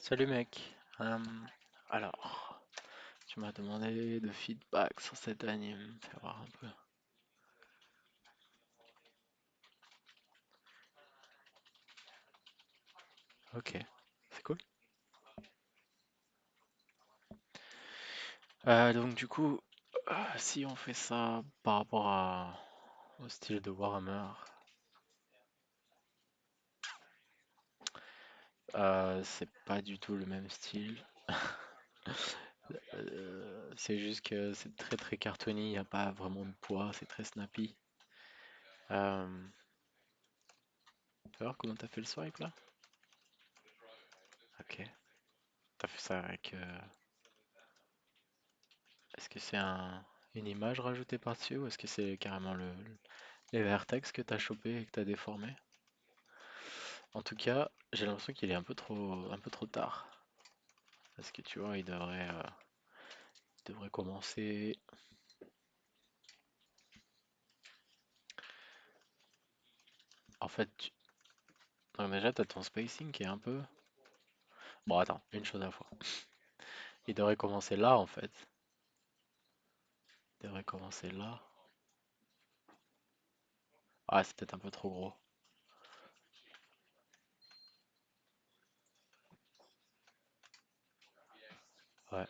Salut mec. Alors, tu m'as demandé de feedback sur cet anime. Fais voir un peu. Ok, c'est cool. Donc du coup, si on fait ça par rapport au style de Warhammer, c'est pas du tout le même style. C'est juste que c'est très très cartoony, il n'y a pas vraiment de poids, c'est très snappy. Euh, tu vas voir comment t'as fait le swipe là? Ok. T'as fait ça avec... est-ce que c'est une image rajoutée par-dessus ou est-ce que c'est carrément les vertex que t'as chopé et que t'as déformé? En tout cas, j'ai l'impression qu'il est un peu trop tard. Parce que tu vois, il devrait commencer. En fait, donc déjà, t'as ton spacing qui est un peu. Bon, attends, une chose à la fois. Il devrait commencer là, en fait. Il devrait commencer là. Ah, c'est peut-être un peu trop gros. Ouais.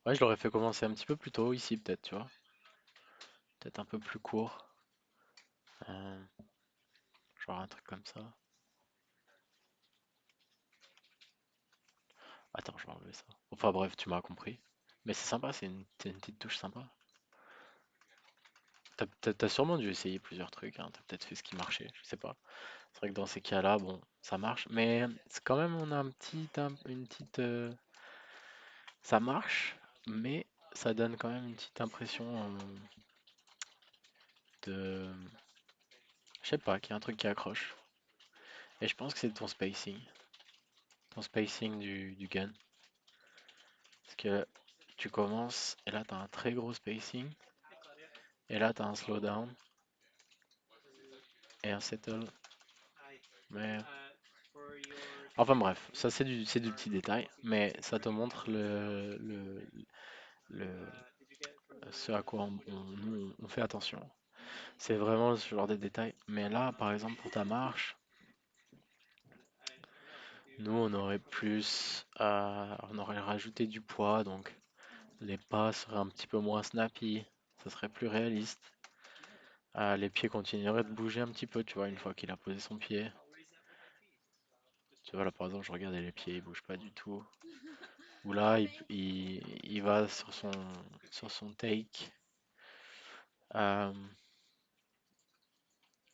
Ouais, je l'aurais fait commencer un petit peu plus tôt ici, peut-être, tu vois. Peut-être un peu plus court. Euh, genre un truc comme ça. Attends, je vais enlever ça. Enfin bref, tu m'as compris. Mais c'est sympa, c'est une petite touche sympa. T'as sûrement dû essayer plusieurs trucs, hein. T'as peut-être fait ce qui marchait, je sais pas. C'est vrai que dans ces cas-là, bon, ça marche. Mais c'est quand même, on a une petite, ça marche, mais ça donne quand même une petite impression de, je sais pas, qu'il y a un truc qui accroche. Et je pense que c'est ton spacing du gun. Parce que tu commences et là t'as un très gros spacing et là t'as un slowdown et un settle. Mais enfin bref, ça c'est du petit détail, mais ça te montre le, ce à quoi nous on fait attention. C'est vraiment ce genre de détails. Mais là, par exemple, pour ta marche, nous on aurait on aurait rajouté du poids, donc les pas seraient un petit peu moins snappy, ça serait plus réaliste. Les pieds continueraient de bouger un petit peu, tu vois, une fois qu'il a posé son pied. Tu vois, là par exemple, je regardais les pieds, ils bougent pas du tout. Ou là, il va sur son take. euh,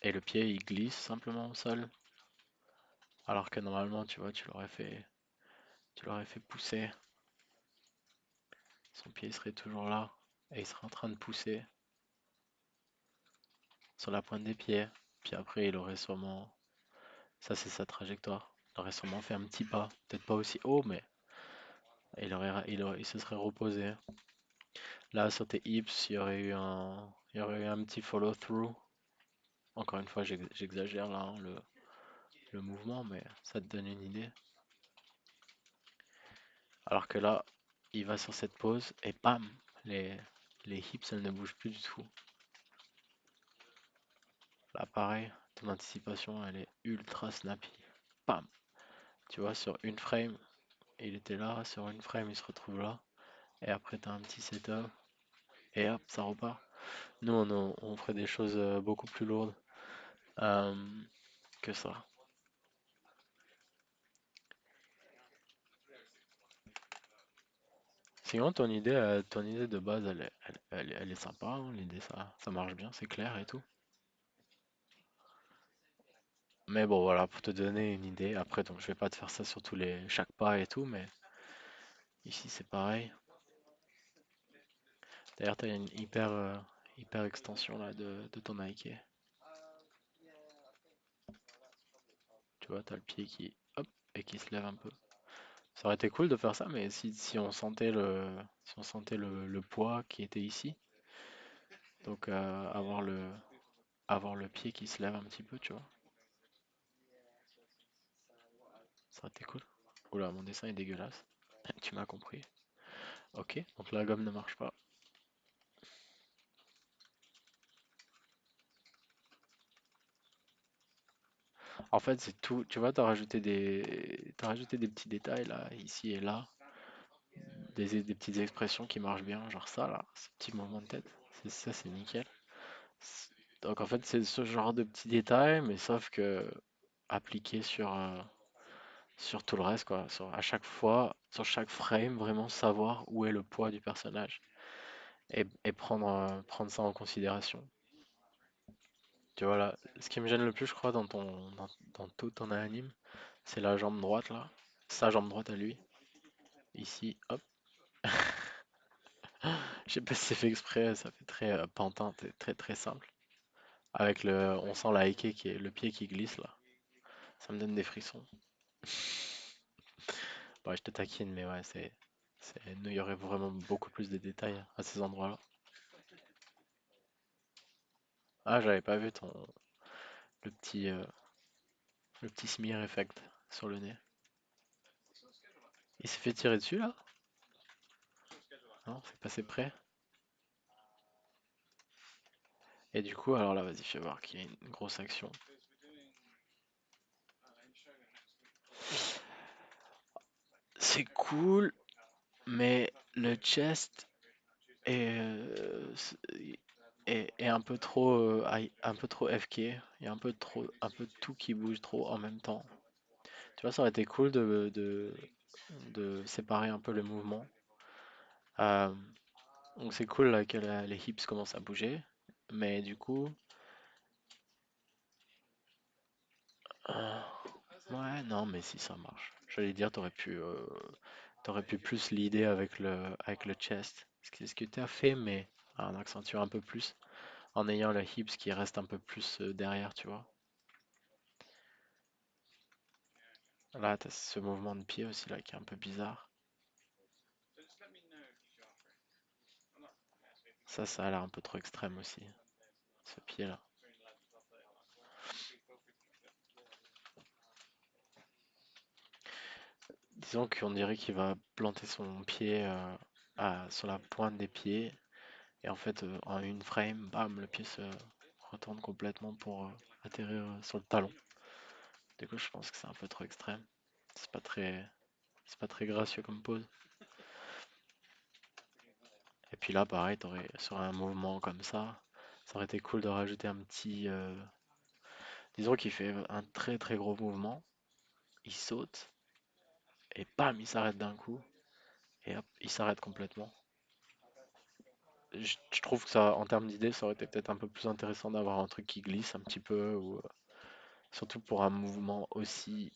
et le pied il glisse simplement au sol. Alors que normalement, tu vois, tu l'aurais fait pousser. Son pied serait toujours là. Et il serait en train de pousser sur la pointe des pieds. Puis après, il aurait sûrement. Ça, c'est sa trajectoire. Il aurait sûrement fait un petit pas. Peut-être pas aussi haut, mais il se serait reposé. Là, sur tes hips, il y aurait eu un petit follow-through. Encore une fois, j'exagère là, hein, le mouvement, mais ça te donne une idée. Alors que là, il va sur cette pose et bam, les, les hips, elles ne bougent plus du tout. Là, pareil, ton anticipation, elle est ultra snappy. Bam, tu vois, sur une frame, il était là, sur une frame, il se retrouve là. Et après, t'as un petit setup et hop, ça repart. Nous, on ferait des choses beaucoup plus lourdes euh, que ça. Sinon, ton idée de base, elle est sympa, hein, l'idée, ça marche bien, c'est clair et tout. Mais bon, voilà, pour te donner une idée, après, donc je vais pas te faire ça sur chaque pas et tout, mais ici c'est pareil. D'ailleurs, t'as une hyper extension là de ton Nike. Tu vois, t'as le pied qui, hop, et qui se lève un peu. Ça aurait été cool de faire ça, mais si on sentait si on sentait le poids qui était ici, donc avoir le pied qui se lève un petit peu, tu vois. Ça aurait été cool. Oula, mon dessin est dégueulasse. Tu m'as compris. Ok, donc la gomme ne marche pas. En fait, c'est tout. Tu vois, t'as rajouté des petits détails là, ici et là, des petites expressions qui marchent bien, genre ça là, ce petit mouvement de tête. Ça, c'est nickel. C'est- Donc en fait, c'est ce genre de petits détails, mais sauf que appliqué sur tout le reste, quoi. À chaque fois, sur chaque frame, vraiment savoir où est le poids du personnage et prendre ça en considération. Tu vois là, ce qui me gêne le plus, je crois, dans tout ton anime, c'est la jambe droite là. Sa jambe droite à lui. Ici, hop. Je sais pas si c'est fait exprès, ça fait très pantin, très très simple. Avec on sent la Heike qui est le pied qui glisse là. Ça me donne des frissons. Bon, je te taquine, mais ouais, il y aurait vraiment beaucoup plus de détails à ces endroits-là. Ah, j'avais pas vu le petit, euh, le petit smear effect sur le nez. Il s'est fait tirer dessus là? Non, c'est passé près. Et du coup, alors là, vas-y, fais voir qu'il y a une grosse action. C'est cool, mais le chest est un peu trop, un peu trop FK. Il y a un peu tout qui bouge trop en même temps. Tu vois, ça aurait été cool de séparer un peu le mouvement. Euh, donc c'est cool là, que les hips commencent à bouger, mais du coup, euh, ouais, non, mais si ça marche. J'allais dire, t'aurais pu plus l'idée avec le chest. Ce que tu as fait, mais en accentuant un peu plus, en ayant le hips qui reste un peu plus derrière, tu vois. Là, t'as ce mouvement de pied aussi là qui est un peu bizarre. Ça a l'air un peu trop extrême aussi, ce pied-là. Disons qu'on dirait qu'il va planter son pied sur la pointe des pieds. Et en fait, en une frame, bam, le pied se retourne complètement pour atterrir sur le talon. Du coup, je pense que c'est un peu trop extrême. C'est pas très, c'est pas très gracieux comme pose. Et puis là, pareil, sur un mouvement comme ça aurait été cool de rajouter un petit, disons qu'il fait un très très gros mouvement, il saute et bam, il s'arrête d'un coup et hop, il s'arrête complètement. Je trouve que ça, en termes d'idées, ça aurait été peut-être un peu plus intéressant d'avoir un truc qui glisse un petit peu ou surtout pour un mouvement aussi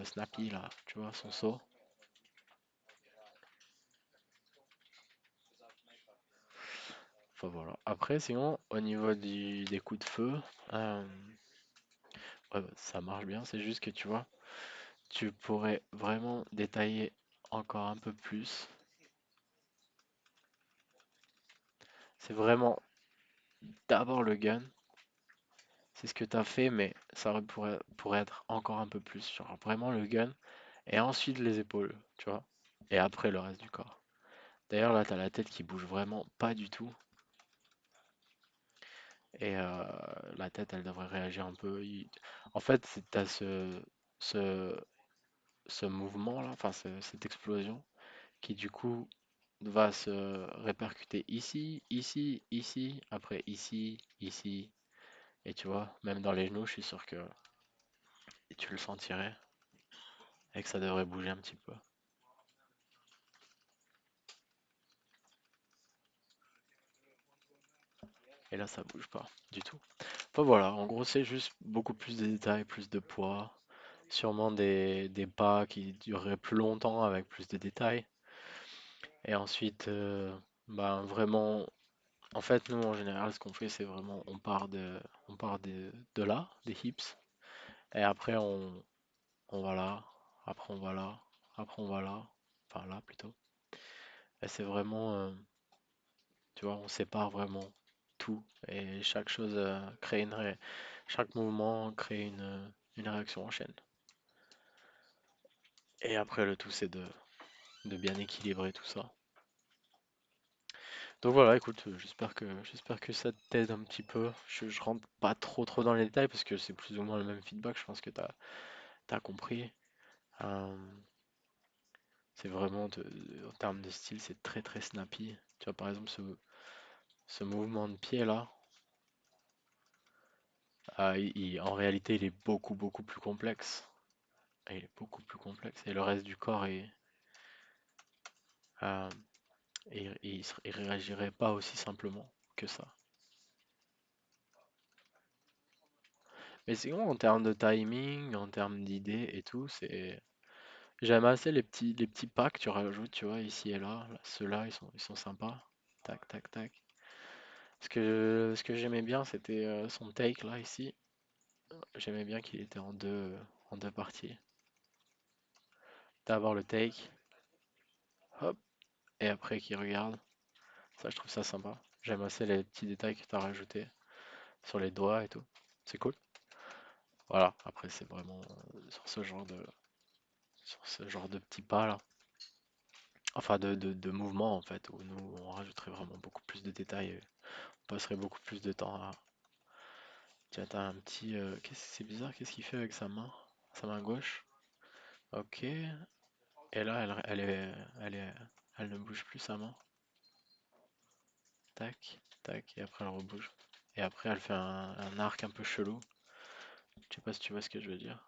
snappy là, tu vois, son saut. Enfin voilà. Après, sinon, au niveau des coups de feu, euh, ouais, bah, ça marche bien. C'est juste que tu vois, tu pourrais vraiment détailler encore un peu plus. C'est vraiment d'abord le gun, c'est ce que tu as fait, mais pourrait être encore un peu plus. Genre vraiment le gun, et ensuite les épaules, tu vois, et après le reste du corps. D'ailleurs, là, tu as la tête qui bouge vraiment pas du tout. Et la tête, elle devrait réagir un peu. En fait, tu as ce, ce mouvement-là, enfin cette explosion, qui du coup va se répercuter ici, ici, ici, après ici, ici. Et tu vois, même dans les genoux, je suis sûr que tu le sentirais et que ça devrait bouger un petit peu. Et là, ça bouge pas du tout. Enfin voilà, en gros, c'est juste beaucoup plus de détails, plus de poids. Sûrement des pas qui dureraient plus longtemps avec plus de détails. Et ensuite, ben vraiment, en fait, nous en général, ce qu'on fait, c'est vraiment, on part de là, des hips, et après on va là, après on va là, après on va là, enfin là plutôt. Et c'est vraiment, tu vois, on sépare vraiment tout, et chaque chose chaque mouvement crée une réaction en chaîne. Et après, le tout, c'est de bien équilibrer tout ça. Donc voilà, écoute, j'espère que ça t'aide un petit peu. Je rentre pas trop dans les détails parce que c'est plus ou moins le même feedback. Je pense que t'as compris. Euh, c'est vraiment en termes de style, c'est très snappy. Tu vois, par exemple, ce mouvement de pied là, en réalité, il est beaucoup plus complexe. Il est beaucoup plus complexe. Et le reste du corps euh, il réagirait pas aussi simplement que ça. Mais sinon, en termes de timing, en termes d'idées et tout, j'aime assez les petits packs que tu rajoutes, tu vois, ici et là. Là, ceux-là, ils sont sympas. Tac, tac, tac. Ce que j'aimais bien, c'était son take là, ici. J'aimais bien qu'il était en deux parties. D'abord le take, hop, et après qu'il regarde. Ça, je trouve ça sympa. J'aime assez les petits détails que tu as rajoutés sur les doigts et tout. C'est cool. Voilà, après, c'est vraiment sur ce genre de petits pas là. Enfin, de mouvements en fait, où nous, on rajouterait vraiment beaucoup plus de détails. On passerait beaucoup plus de temps à. Tiens, t'as un petit. C'est bizarre, qu'est-ce qu'il fait avec sa main gauche? Ok. Et là, elle ne bouge plus sa main. Tac, tac, et après elle rebouge. Et après, elle fait un arc un peu chelou. Je sais pas si tu vois ce que je veux dire.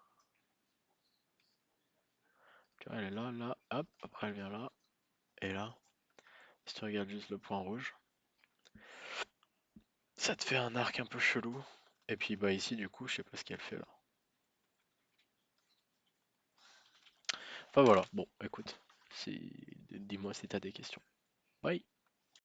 Tu vois, elle est là, là, hop, après elle vient là, et là. Si tu regardes juste le point rouge, ça te fait un arc un peu chelou. Et puis bah ici, du coup, je sais pas ce qu'elle fait là. Enfin voilà, bon, écoute, dis-moi si t'as des questions. Bye!